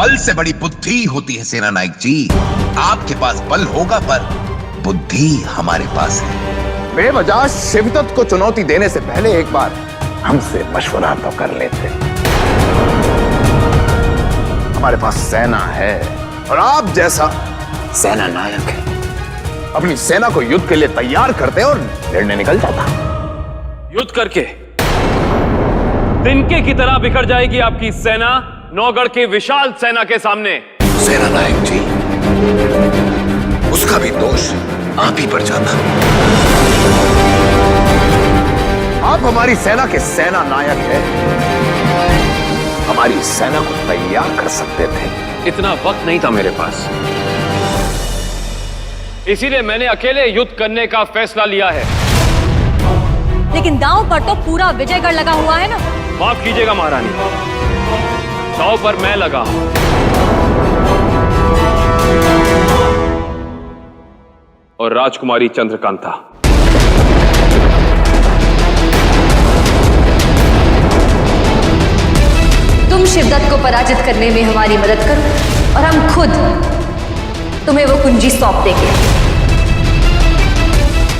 बल से बड़ी बुद्धि होती है सेना नायक जी। आपके पास बल होगा पर बुद्धि हमारे पास है। बेवजह शिवदत्त को चुनौती देने से पहले एक बार हमसे मशवरा तो कर लेते। हमारे पास सेना है और आप जैसा सेना नायक है। अपनी सेना को युद्ध के लिए तैयार करते और निर्णय निकल जाता। युद्ध करके तिनके की तरह बिखर जाएगी आपकी सेना नौगढ़ की विशाल सेना के सामने। सेना नायक जी, उसका भी दोष आप ही पर जाता। आप हमारी सेना के सेना नायक हैं। हमारी सेना को तैयार कर सकते थे। इतना वक्त नहीं था मेरे पास, इसीलिए मैंने अकेले युद्ध करने का फैसला लिया है। लेकिन दांव पर तो पूरा विजयगढ़ लगा हुआ है ना। माफ कीजिएगा महारानी, दांव पर मैं लगा और राजकुमारी चंद्रकांता। तुम शिवदत्त को पराजित करने में हमारी मदद करो और हम खुद तुम्हें वो कुंजी सौंप देंगे।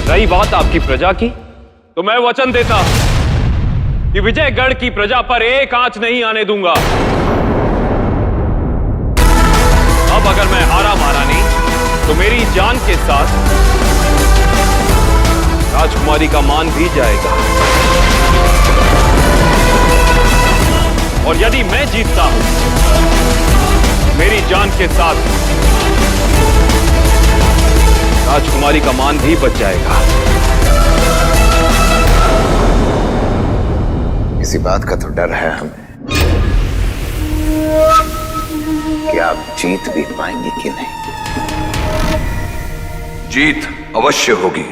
रही बात आपकी प्रजा की, तो मैं वचन देता कि विजयगढ़ की प्रजा पर एक आंच नहीं आने दूंगा। अब अगर मैं हारा महारानी, तो मेरी जान के साथ राजकुमारी का मान भी जाएगा। और यदि मैं जीतता हूं, मेरी जान के साथ राजकुमारी का मान भी बच जाएगा। किसी बात का तो डर है हमें कि आप जीत भी पाएंगे कि नहीं। जीत अवश्य होगी।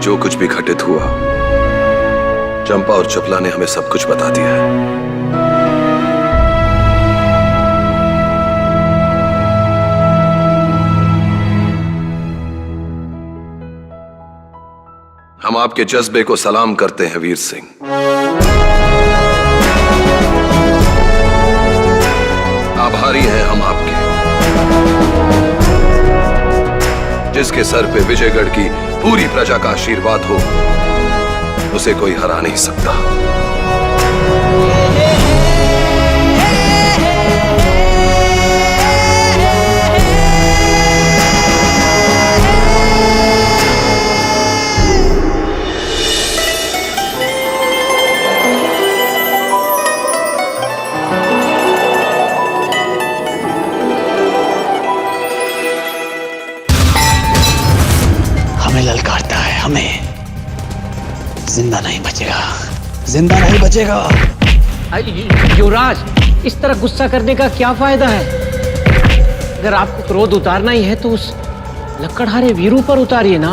जो कुछ भी घटित हुआ, चंपा और चपला ने हमें सब कुछ बता दिया है। हम आपके जज्बे को सलाम करते हैं वीर सिंह। आभारी हैं हम आपके, जिसके सर पे विजयगढ़ की पूरी प्रजा का आशीर्वाद हो, उसे कोई हरा नहीं सकता। हमें ललकारता है, हमें। जिंदा नहीं बचेगा, जिंदा नहीं बचेगा। युवराज, इस तरह गुस्सा करने का क्या फायदा है? अगर आपको क्रोध उतारना ही है तो उस लक्कड़हारे वीरू पर उतारिए ना।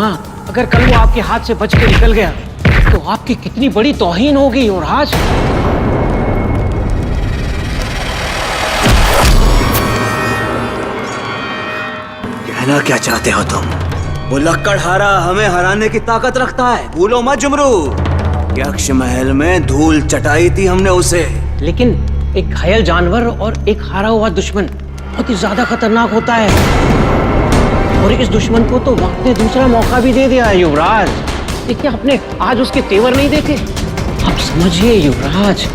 अगर कल वो आपके हाथ से बच के निकल गया तो आपकी कितनी बड़ी तौहीन होगी युवराज। कहना क्या चाहते हो तुम? वो लक्कड़हारा हमें हराने की ताकत रखता है, भूलो मत जुमरू। यक्ष महल में धूल चटाई थी हमने उसे। लेकिन एक घायल जानवर और एक हारा हुआ दुश्मन बहुत ही ज्यादा खतरनाक होता है। और इस दुश्मन को तो वक्त ने दूसरा मौका भी दे दिया है युवराज। देखिए, आपने आज उसके तेवर नहीं देखे। आप समझिए युवराज,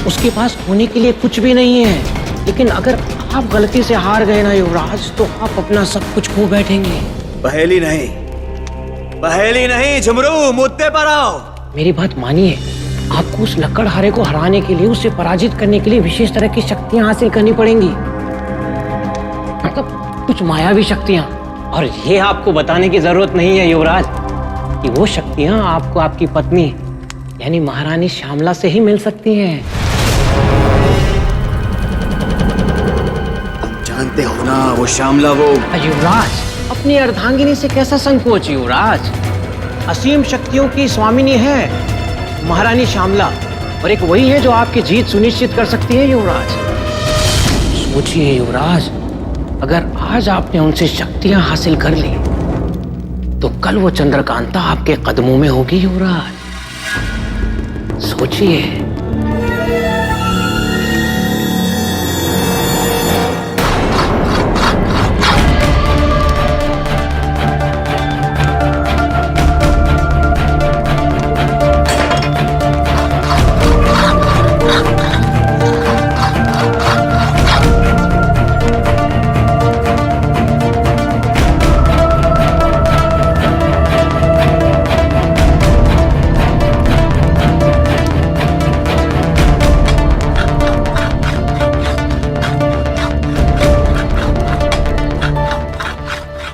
उसके पास होने के लिए कुछ भी नहीं है। लेकिन अगर आप गलती से हार गए ना युवराज, तो आप अपना सब कुछ खो बैठेंगे। पहेली नहीं, पहेली नहीं झुमरू, मुद्दे पर आओ। मेरी बात मानिए, आपको उस लकड़हारे को हराने के लिए, उसे पराजित करने के लिए विशेष तरह की शक्तियां हासिल करनी पड़ेंगी, मतलब कुछ मायावी शक्तियां। और ये आपको बताने की जरूरत नहीं है युवराज कि वो शक्तियां आपको आपकी पत्नी यानी महारानी श्यामला से ही मिल सकती हैं। तुम जानते हो ना वो श्यामला वो। युवराज, अपनी अर्धांगिनी से कैसा संकोच युवराज? असीम शक्तियों की स्वामिनी है महारानी श्यामला, और एक वही है जो आपकी जीत सुनिश्चित कर सकती है युवराज। सोचिए युवराज, अगर आज आपने उनसे शक्तियां हासिल कर ली तो कल वो चंद्रकांता आपके कदमों में होगी युवराज। सोचिए।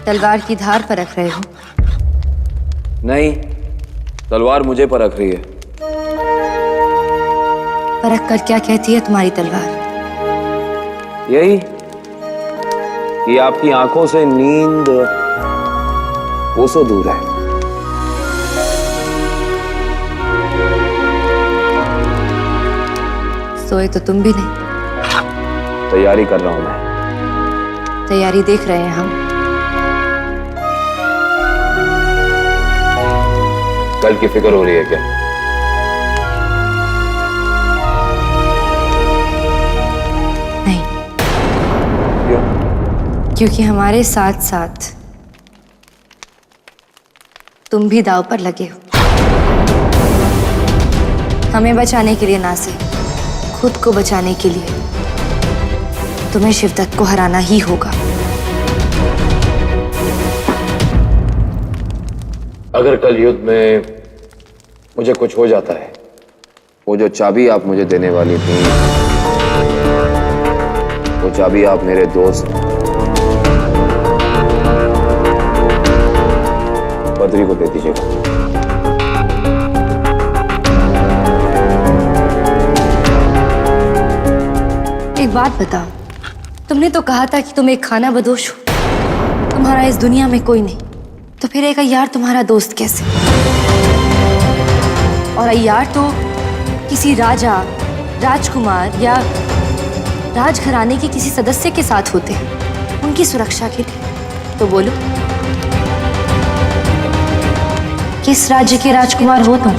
तलवार की धार पर रख रहे हो? नहीं, तलवार मुझे परख रही है। परख कर क्या कहती है तुम्हारी तलवार? यही कि आपकी आंखों से नींद कोसों दूर है। सोए तो तुम भी नहीं। तैयारी कर रहा हूं मैं। तैयारी देख रहे हैं हम। कल की फिक्र हो रही है क्या? नहीं। क्यों? क्योंकि हमारे साथ साथ तुम भी दांव पर लगे हो। हमें बचाने के लिए ना से खुद को बचाने के लिए तुम्हें शिवदत्त को हराना ही होगा। अगर कल युद्ध में मुझे कुछ हो जाता है, वो जो चाबी आप मुझे देने वाली थी, वो चाबी आप मेरे दोस्त बद्री को दे दीजिएगा। एक बात बताओ, तुमने तो कहा था कि तुम एक खाना बदोश हो, तुम्हारा इस दुनिया में कोई नहीं, तो फिर एक अय्यार तुम्हारा दोस्त कैसे? और अय्यार तो किसी राजा, राजकुमार या राजघराने के किसी सदस्य के साथ होते हैं उनकी सुरक्षा के लिए। तो बोलो, किस राज्य के राजकुमार हो तुम?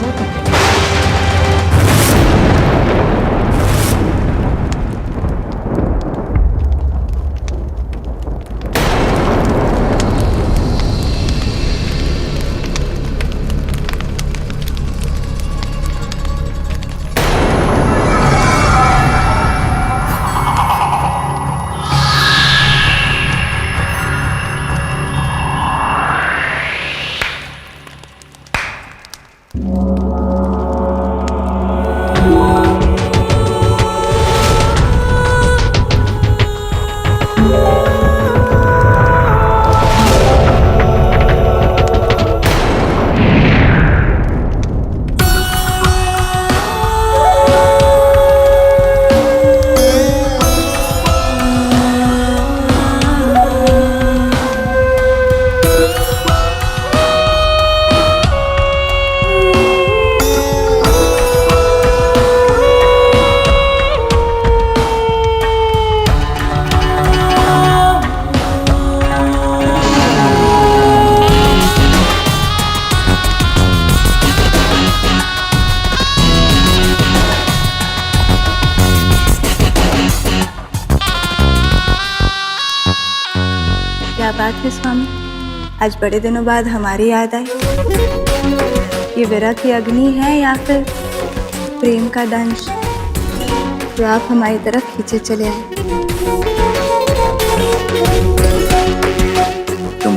क्या बात है स्वामी, आज बड़े दिनों बाद हमारी याद आई। ये विरह की अग्नि है या फिर प्रेम का दंश जो आप हमारी तरफ खींचे चले आए?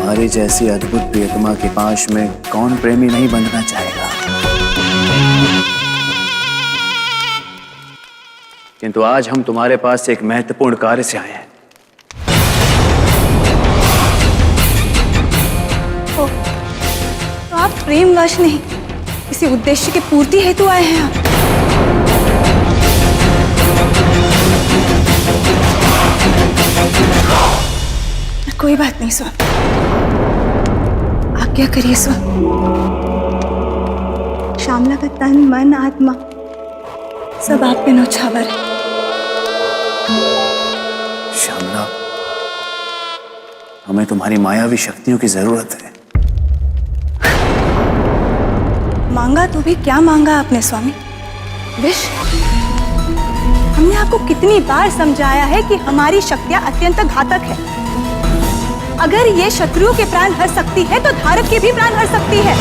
तुम्हारी जैसी अद्भुत प्रियतमा के पाश में कौन प्रेमी नहीं बंधना चाहेगा। किंतु आज हम तुम्हारे पास एक महत्वपूर्ण कार्य से आए हैं। तो आप प्रेमवश नहीं, किसी उद्देश्य की पूर्ति हेतु आए हैं आप। कोई बात नहीं स्वामी, आज्ञा करिए स्वामी। श्यामला का तन मन आत्मा सब आप पे नौछावर है। श्यामला, हमें तुम्हारी मायावी शक्तियों की जरूरत है। मांगा तो भी क्या मांगा आपने स्वामी? विष? हमने आपको कितनी बार समझाया है कि हमारी शक्तियां अत्यंत घातक है। अगर ये शत्रुओं के प्राण हर सकती है तो धारक के भी प्राण हर सकती है।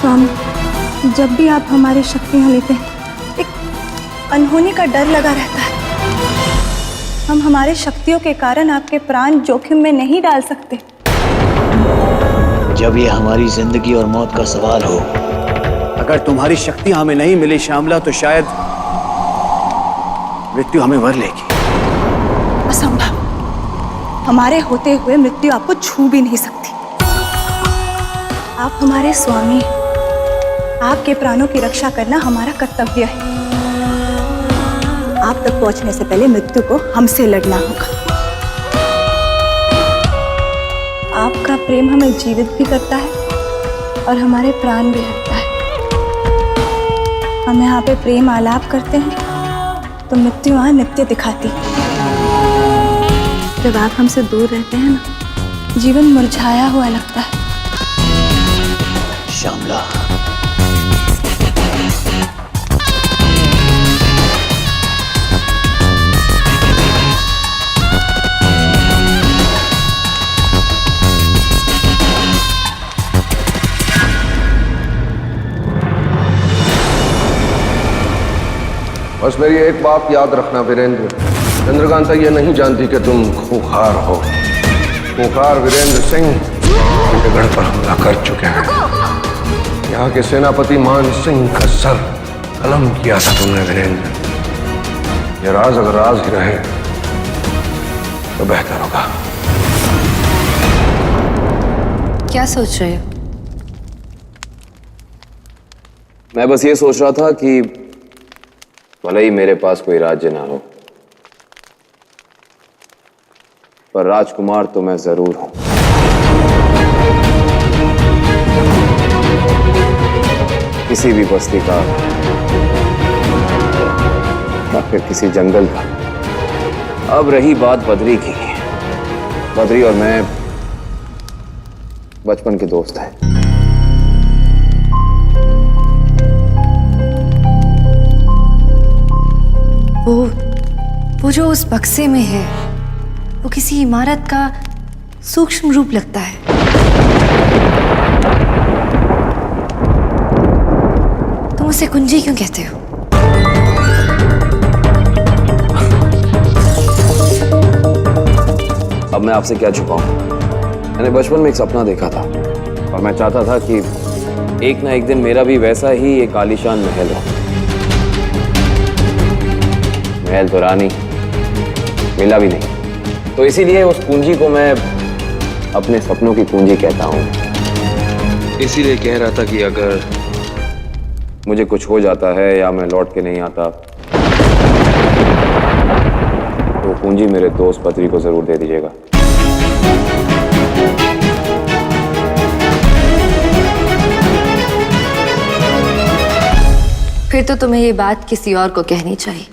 स्वामी, जब भी आप हमारी शक्तियां लेते हैं, एक अनहोनी का डर लगा रहता है। हम हमारे शक्तियों के कारण आपके प्राण जोखिम में नहीं डाल सकते। जब ये हमारी जिंदगी और मौत का सवाल हो, अगर तुम्हारी शक्तियां हमें नहीं मिली श्यामला, तो शायद मृत्यु हमें वर लेगी। असंभव, हमारे होते हुए मृत्यु आपको छू भी नहीं सकती। आप हमारे स्वामी, आपके प्राणों की रक्षा करना हमारा कर्तव्य है। आप तक पहुंचने से पहले मृत्यु को हमसे लड़ना होगा। आपका प्रेम हमें जीवित भी करता है और हमारे प्राण भी रखता है। हम यहाँ पे प्रेम आलाप करते हैं तो मृत्यु वहाँ नित्य दिखाती। जब आप हमसे दूर रहते हैं ना, जीवन मुरझाया हुआ लगता है। श्यामला, बस मेरी एक बात याद रखना वीरेंद्र, चंद्रकांता ये नहीं जानती कि तुम खूंखार हो। खूंखार वीरेंद्र सिंह विजयगढ़ पर हमला कर चुके हैं। यहाँ के सेनापति मान सिंह का सर कलम किया था तुमने वीरेंद्र। ये राज अगर राज ही रहे तो बेहतर होगा। क्या सोच रहे हो? मैं बस ये सोच रहा था कि भले ही मेरे पास कोई राज्य ना हो, पर राजकुमार तो मैं जरूर हूं। किसी भी बस्ती का या फिर किसी जंगल का। अब रही बात बद्री की, बद्री और मैं बचपन के दोस्त हैं। वो जो उस बक्से में है, वो किसी इमारत का सूक्ष्म रूप लगता है। तुम उसे कुंजी क्यों कहते हो? अब मैं आपसे क्या छुपाऊं? मैंने बचपन में एक सपना देखा था और मैं चाहता था कि एक ना एक दिन मेरा भी वैसा ही एक आलीशान महल हो। महल तो रानी मिला भी नहीं, तो इसीलिए उस पूंजी को मैं अपने सपनों की पूंजी कहता हूं। इसीलिए कह रहा था कि अगर मुझे कुछ हो जाता है या मैं लौट के नहीं आता, तो पूंजी मेरे दोस्त बद्री को जरूर दे दीजिएगा। फिर तो तुम्हें ये बात किसी और को कहनी चाहिए।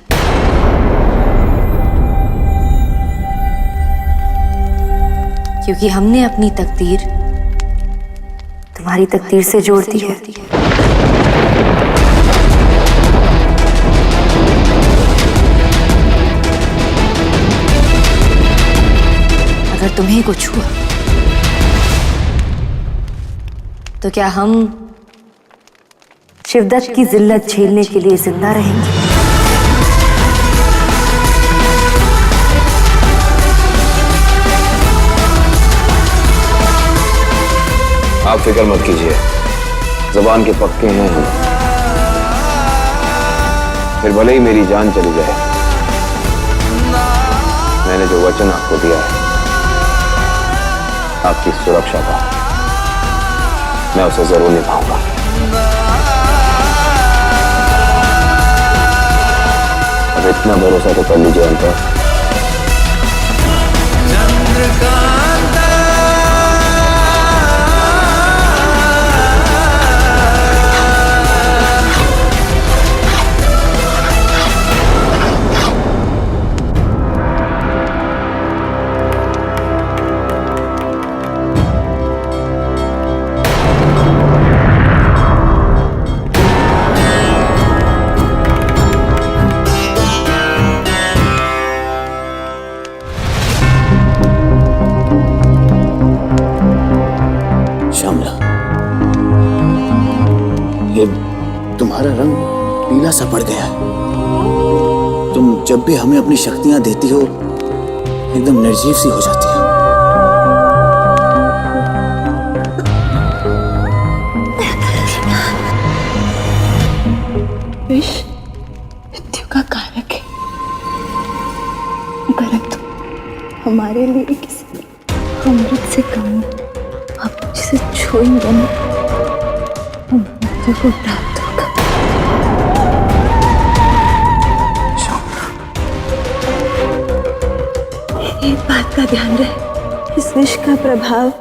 क्योंकि हमने अपनी तकदीर तुम्हारी तकदीर से जोड़ दी है। अगर तुम्हें कुछ हुआ तो क्या हम शिवदत्त की जिल्लत झेलने के लिए जिंदा रहेंगे? आप फिक्र मत कीजिए, जुबान के पक्के हैं हम। फिर भले ही मेरी जान चली जाए, मैंने जो वचन आपको दिया है आपकी सुरक्षा का, मैं उसे जरूर निभाऊंगा। अब इतना भरोसा तो कर लीजिए हम पर। श्यामला, ये तुम्हारा रंग पीला सा पड़ गया है। तुम जब भी हमें अपनी शक्तियां देती हो एकदम निर्जीव सी हो जाती है। विष मृत्यु का कारक है, परंतु हमारे लिए किसी अमृत से कम नहीं। आप जिसे छूएंगे ना, हम मृत्यु को प्राप्त होगा। एक बात का ध्यान रहे, इस विष का प्रभाव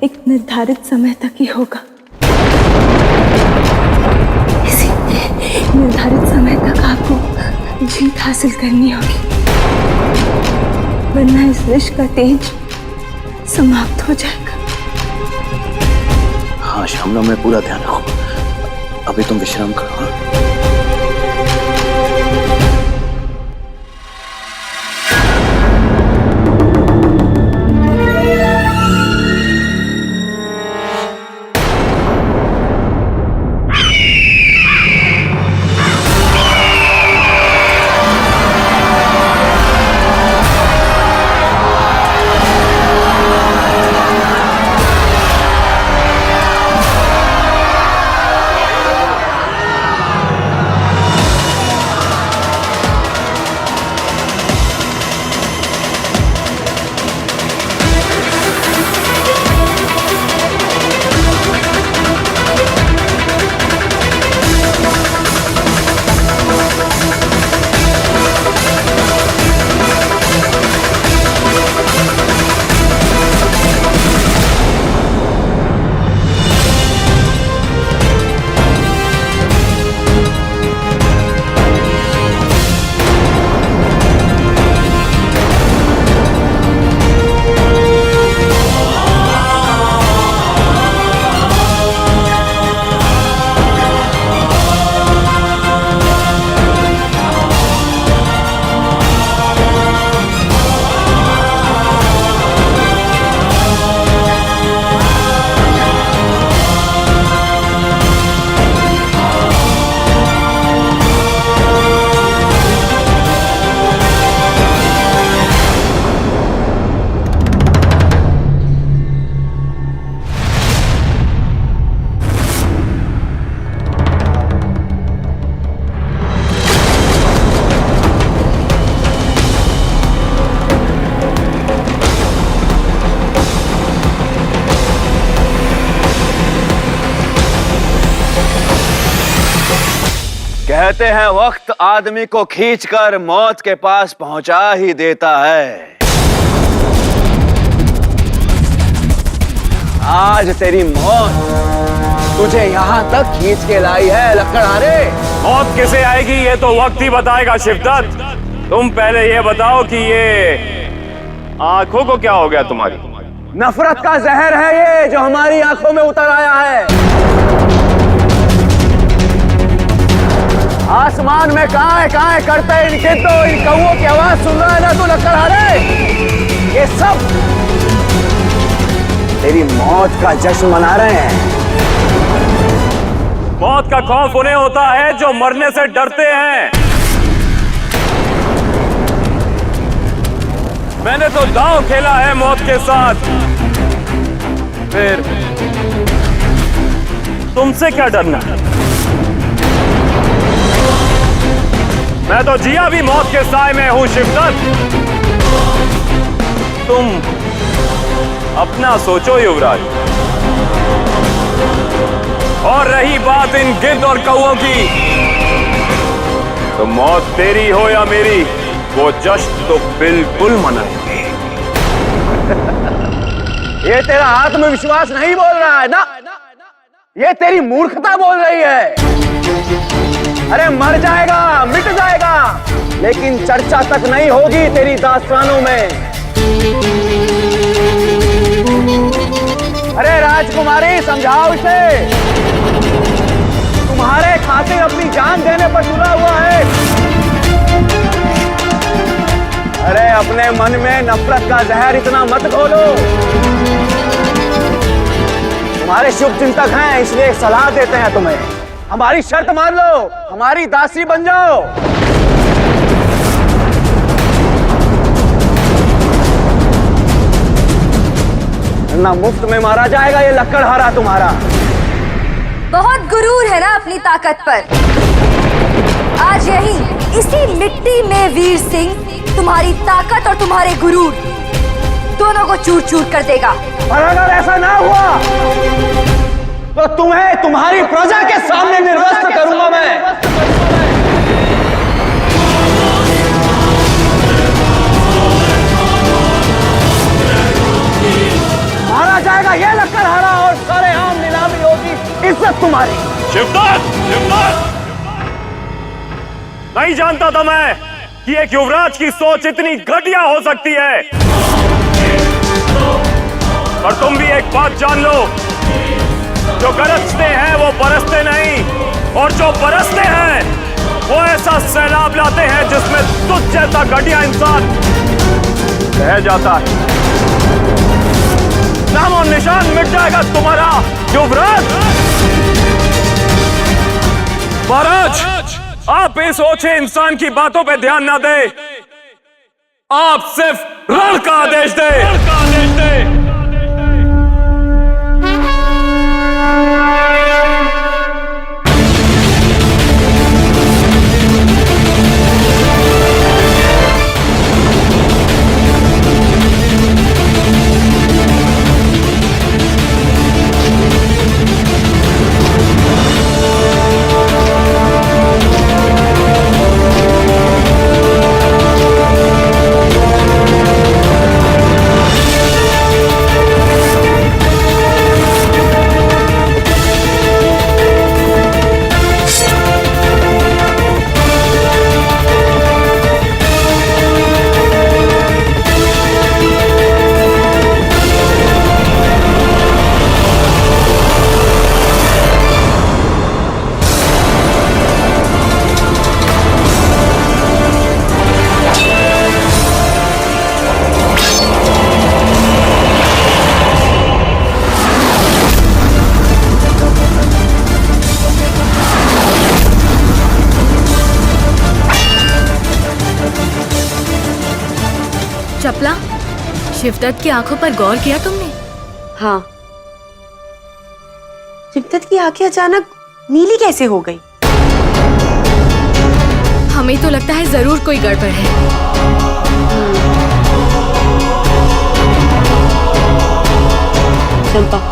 एक निर्धारित समय तक ही होगा। इसी निर्धारित समय तक आपको जीत हासिल करनी होगी, वरना इस विष का तेज समाप्त हो जाएगा। हाँ श्यामला, मैं पूरा ध्यान रखूंगा। अभी तुम विश्राम करो। हाँ? कहते हैं वक्त आदमी को खींचकर मौत के पास पहुंचा ही देता है। आज तेरी मौत तुझे यहाँ तक खींच के लाई है लक्कड़हारे। मौत कैसे आएगी ये तो वक्त ही बताएगा शिवदत्त। तुम पहले ये बताओ कि ये आंखों को क्या हो गया तुम्हारी? नफरत का जहर है ये जो हमारी आंखों में उतर आया है। आसमान में काए करते इनके तो इन कौओं की आवाज सुन रहा है ना तू लक्कड़हारे? ये सब तेरी मौत का जश्न मना रहे हैं। मौत का खौफ उन्हें होता है जो मरने से डरते हैं। मैंने तो दांव खेला है मौत के साथ, फिर तुमसे क्या डरना है? मैं तो जिया भी मौत के साए में हूं शिवदत्त। तुम अपना सोचो युवराज। और रही बात इन गिद्ध और कौओं की, तो मौत तेरी हो या मेरी, वो जश्न तो बिल्कुल मनाएंगे। ये तेरा आत्मविश्वास नहीं बोल रहा है ना, ये तेरी मूर्खता बोल रही है। अरे मर जाएगा, मिट जाएगा, लेकिन चर्चा तक नहीं होगी तेरी दास्तानों में। अरे राजकुमारी, समझाओ इसे। तुम्हारे खातिर अपनी जान देने पर तुला हुआ है। अरे अपने मन में नफरत का जहर इतना मत घोलो। तुम्हारे शुभ चिंतक हैं, इसलिए सलाह देते हैं तुम्हें। हमारी शर्त मान लो, हमारी दासी बन जाओ। ना मुफ्त में मारा जाएगा ये लक्कड़हारा तुम्हारा। बहुत गुरूर है ना अपनी ताकत पर। आज यही इसी मिट्टी में वीर सिंह तुम्हारी ताकत और तुम्हारे गुरूर दोनों को चूर चूर कर देगा। और अगर ऐसा ना हुआ तो तुम्हें तुम्हारी प्रजा के सामने निर्वस्त्र करूंगा मैं। मारा जाएगा ये लक्कड़हारा और सारे आम नीलामी होगी इज्जत तुम्हारी। शिवदत्त, शिवदत्त! नहीं जानता था मैं कि एक युवराज की सोच इतनी घटिया हो सकती है। पर तुम भी एक बात जान लो, जो गरजते हैं वो बरसते नहीं, और जो बरसते हैं वो ऐसा सैलाब लाते हैं जिसमें तुझ जैसा घटिया इंसान बह जाता है। नाम और निशान मिट जाएगा तुम्हारा युवराज। महाराज, आप इस ओछे इंसान की बातों पे ध्यान ना दे, आप सिर्फ रण का आदेश दे। चपला, शिवदत्त की आंखों पर गौर किया तुमने? हाँ, शिवदत्त की आंखें अचानक नीली कैसे हो गई? हमें तो लगता है जरूर कोई गड़बड़ है। चंपा,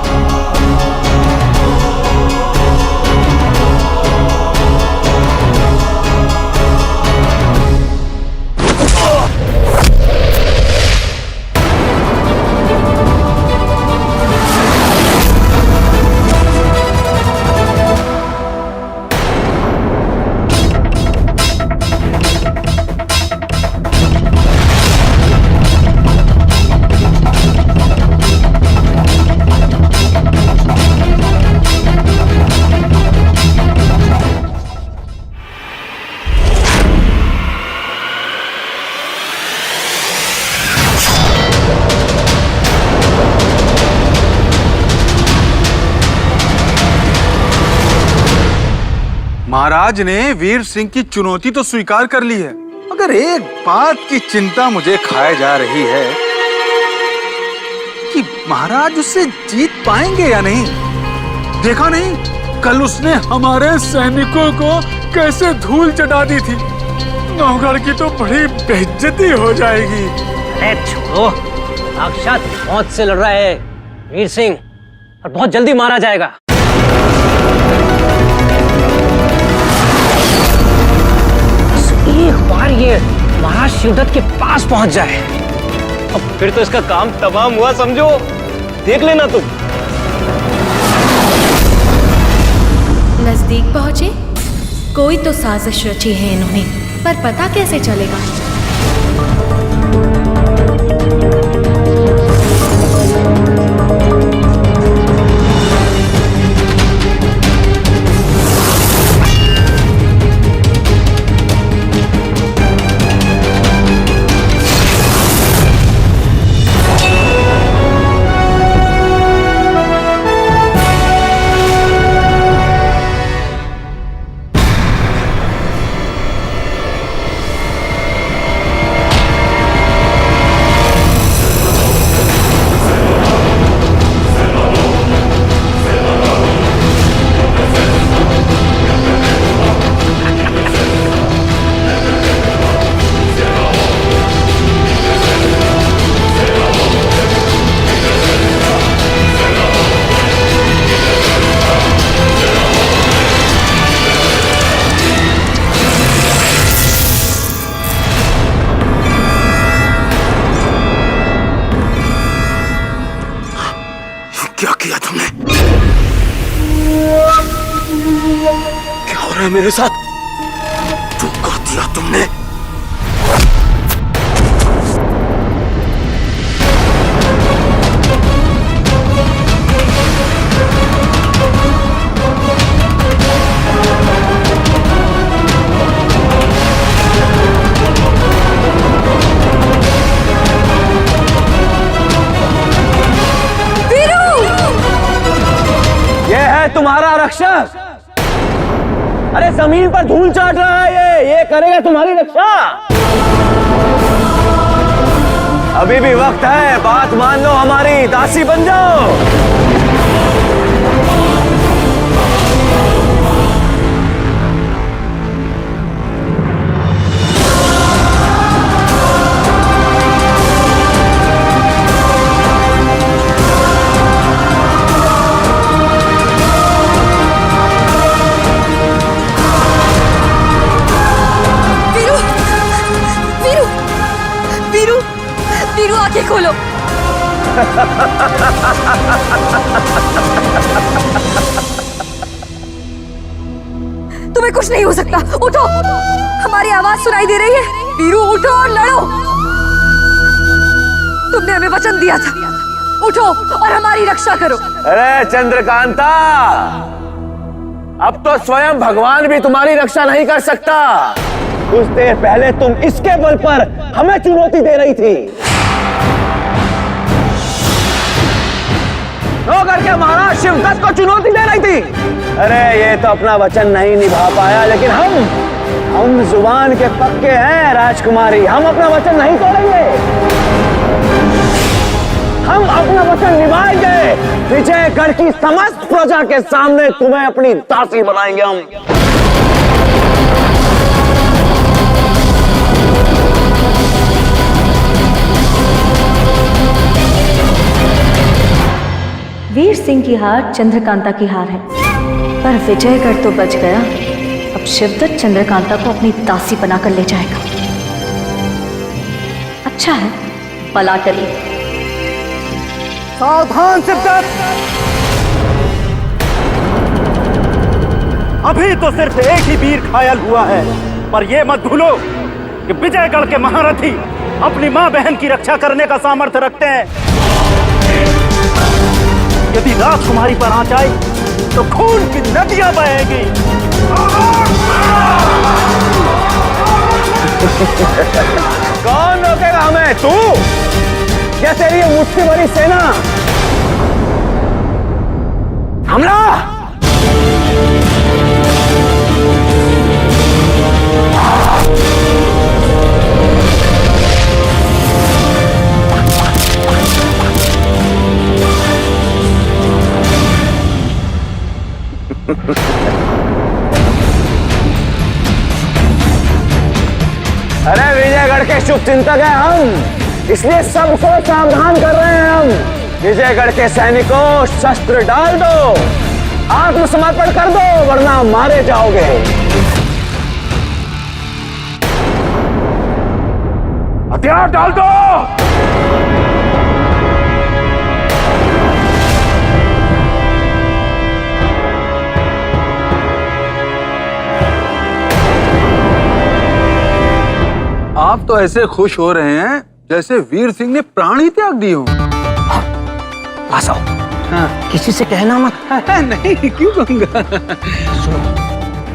महाराज ने वीर सिंह की चुनौती तो स्वीकार कर ली है, मगर एक बात की चिंता मुझे खाए जा रही है कि महाराज उससे जीत पाएंगे या नहीं। देखा नहीं, कल उसने हमारे सैनिकों को कैसे धूल चटा दी थी। नौगढ़ की तो बड़ी बेइज्जती हो जाएगी। अरे छोड़ो, साक्षात मौत से लड़ रहा है वीर सिंह और बहुत जल्दी मारा जाएगा। बस एक बार ये महाराज शिवदत्त के पास पहुंच जाए, अब फिर तो इसका काम तमाम हुआ समझो। देख लेना तुम। नजदीक पहुंचे, कोई तो साजिश रची है इन्होंने, पर पता कैसे चलेगा? क्या किया तुमने? क्या हो रहा है मेरे साथ? जो कर दिया तुमने? तुम्हारा रक्षक, अरे जमीन पर धूल चाट रहा है ये करेगा तुम्हारी रक्षा। अभी भी वक्त है, बात मान लो हमारी, दासी बन जाओ। आंखें खोलो। तुम्हें कुछ नहीं हो सकता, उठो। हमारी आवाज सुनाई दे रही है। वीरू उठो और लड़ो। तुमने हमें वचन दिया था, उठो और हमारी रक्षा करो। अरे चंद्रकांता, अब तो स्वयं भगवान भी तुम्हारी रक्षा नहीं कर सकता। कुछ देर पहले तुम इसके बल पर हमें चुनौती दे रही थी। नौगढ़ के महाराज शिवदत्त को चुनौती दे रही थी। अरे ये तो अपना वचन नहीं निभा पाया, लेकिन हम जुबान के पक्के हैं राजकुमारी। हम अपना वचन नहीं तोड़ेंगे, हम अपना वचन निभाएंगे। विजयगढ़ की समस्त प्रजा के सामने तुम्हें अपनी दासी बनाएंगे हम। वीर सिंह की हार चंद्रकांता की हार है, पर विजयगढ़ तो बच गया। अब शिवदत्त चंद्रकांता को अपनी दासी बनाकर ले जाएगा। अच्छा है, पला टली। सावधान शिवदत्त, अभी तो सिर्फ एक ही वीर घायल हुआ है, पर यह मत भूलो कि विजयगढ़ के महारथी अपनी मां बहन की रक्षा करने का सामर्थ्य रखते हैं। यदि राजकुमारी पर आंच आई तो खून की नदियां बहेंगी। कौन रोकेगा हमें? तू या तेरी ये मुट्ठी भरी सेना? हमला! अरे विजयगढ़ के शुभ चिंतक हैं हम, इसलिए सबको सावधान कर रहे हैं हम। विजयगढ़ के सैनिकों, शस्त्र डाल दो, आत्मसमर्पण कर दो, वरना मारे जाओगे। हथियार डाल दो। आप तो ऐसे खुश हो रहे हैं जैसे वीर सिंह ने प्राण ही त्याग दिए हो। पास आओ। हाँ, किसी से कहना मत। नहीं, क्यों कहूंगा? सुनो,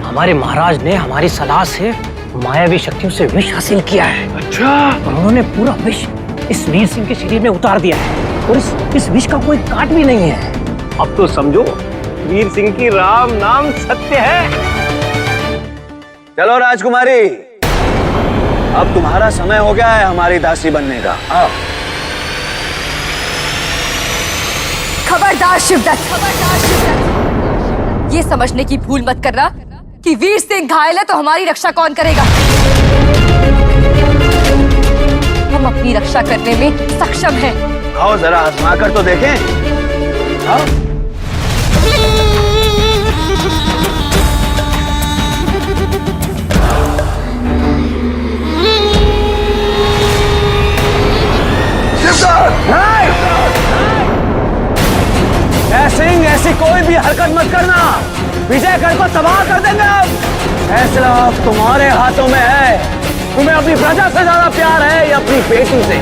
हमारे महाराज ने हमारी सलाह से मायावी शक्तियों से विष हासिल किया है। अच्छा। और उन्होंने पूरा विष इस वीर सिंह के शरीर में उतार दिया है और इस विष का कोई काट भी नहीं है। अब तो समझो वीर सिंह की राम नाम सत्य है। चलो राजकुमारी, अब तुम्हारा समय हो गया है हमारी दासी बनने का। आओ। खबरदार शिवदत्त, ये समझने की भूल मत करना कि वीर सिंह घायल है तो हमारी रक्षा कौन करेगा। हम अपनी रक्षा करने में सक्षम हैं। आओ जरा आजमा कर तो देखें। आओ। सिंह, ऐसी कोई भी हरकत मत करना, विजयगढ़ को तबाह कर देंगे हम। फैसला अब तुम्हारे हाथों में है। तुम्हें अपनी प्रजा से ज्यादा प्यार है या अपनी बेटी से?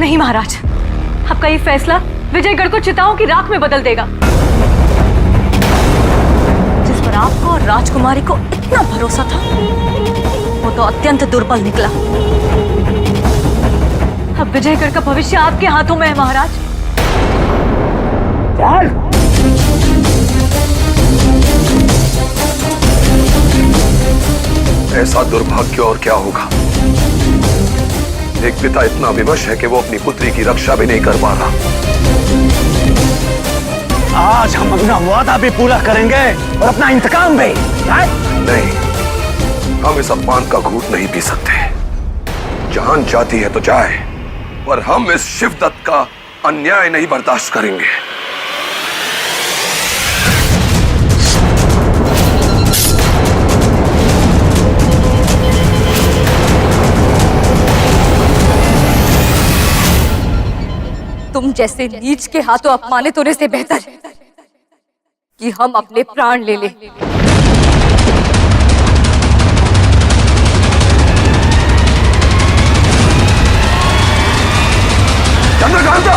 नहीं महाराज, आपका ये फैसला विजयगढ़ को चिताओं की राख में बदल देगा। जिस पर आपको और राजकुमारी को इतना भरोसा था, वो तो अत्यंत दुर्बल निकला। अब विजयगढ़ का भविष्य आपके हाथों में है महाराज। ऐसा दुर्भाग्य और क्या होगा। एक पिता इतना विवश है कि वो अपनी पुत्री की रक्षा भी नहीं कर पा रहा। आज हम अपना वादा भी पूरा करेंगे और अपना इंतकाम भी। नहीं, हम इस अपमान का घूंट नहीं पी सकते। जान जाती है तो जाए, पर हम इस शिवदत्त का अन्याय नहीं बर्दाश्त करेंगे। तुम जैसे नीच के हाथों अपमानित होने से बेहतर कि हम अपने प्राण ले लें। चंद्रकांता!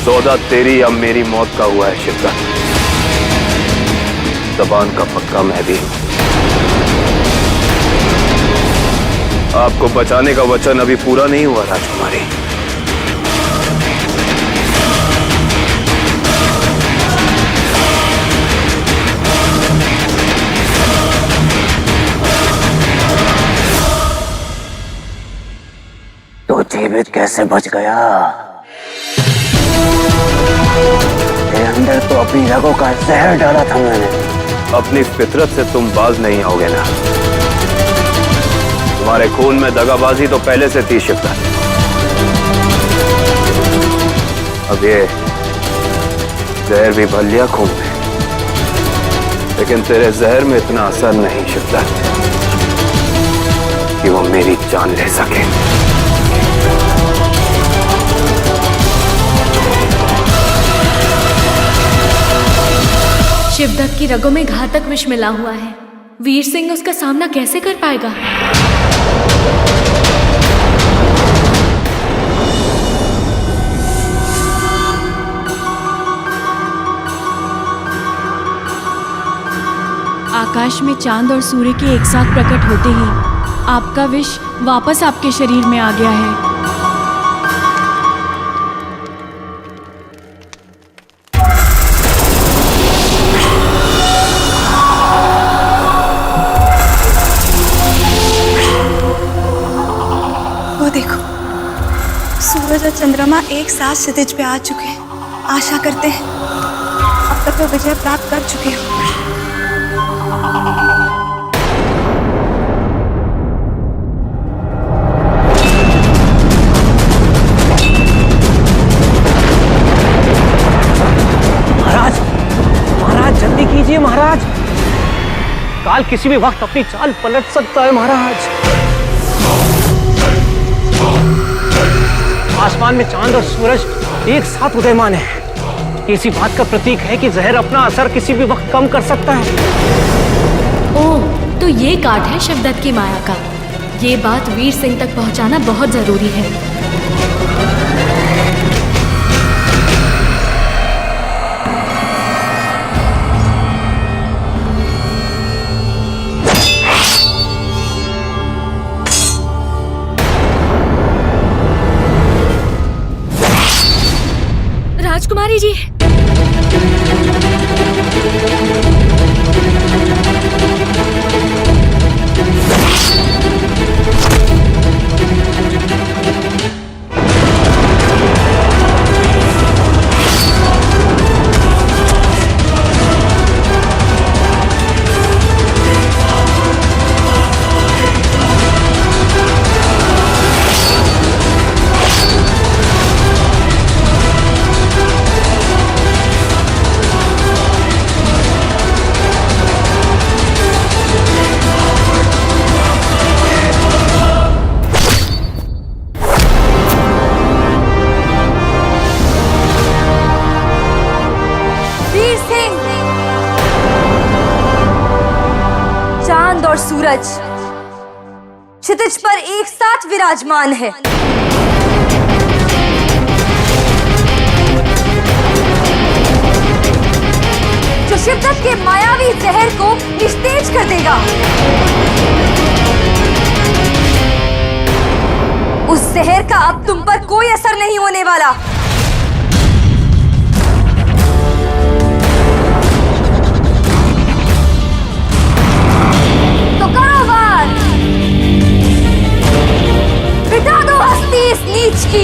सौदा तेरी या मेरी मौत का हुआ है शिवदत्त। जबान का पक्का मैं भी हूं। आपको बचाने का वचन अभी पूरा नहीं हुआ राजकुमारी। भी कैसे बच गया? तेरे अंदर तो अपनी रगों का जहर डाला था मैंने। अपनी फितरत से तुम बाज नहीं आओगे ना। तुम्हारे खून में दगाबाजी तो पहले से थी शिद्दत। अब ये जहर भी भर लिया खून में, लेकिन तेरे जहर में इतना असर नहीं शिद्दत कि वो मेरी जान ले सके। शिवदत्त की रगों में घातक विष मिला हुआ है। वीर सिंह उसका सामना कैसे कर पाएगा? आकाश में चांद और सूर्य के एक साथ प्रकट होते ही आपका विष वापस आपके शरीर में आ गया है। वो देखो, सूरज और चंद्रमा एक साथ क्षितिज पे आ चुके हैं। आशा करते हैं अब तक वो विजय प्राप्त कर चुके हैं। महाराज, काल किसी भी वक्त अपनी चाल पलट सकता है महाराज। आसमान में चांद और सूरज एक साथ उदयमान है। ये इसी बात का प्रतीक है कि जहर अपना असर किसी भी वक्त कम कर सकता है। ओह, तो ये काट है शिवदत्त की माया का। ये बात वीर सिंह तक पहुंचाना बहुत जरूरी है। राजकुमारी जी, और सूरज क्षितिज पर एक साथ विराजमान है। जो शिवदत्त के मायावी जहर को निस्तेज कर देगा। उस जहर का अब तुम पर कोई असर नहीं होने वाला। तो करो वार, मिटा दो हस्ती इस नीच की।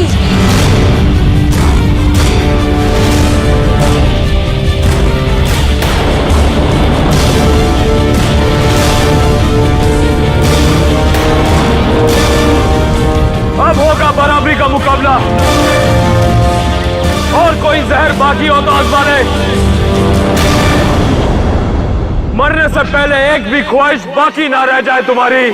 अब होगा बराबरी का मुकाबला, और कोई जहर बाकी हो तो आजमा ले। मरने से पहले एक भी ख्वाहिश बाकी ना रह जाए तुम्हारी।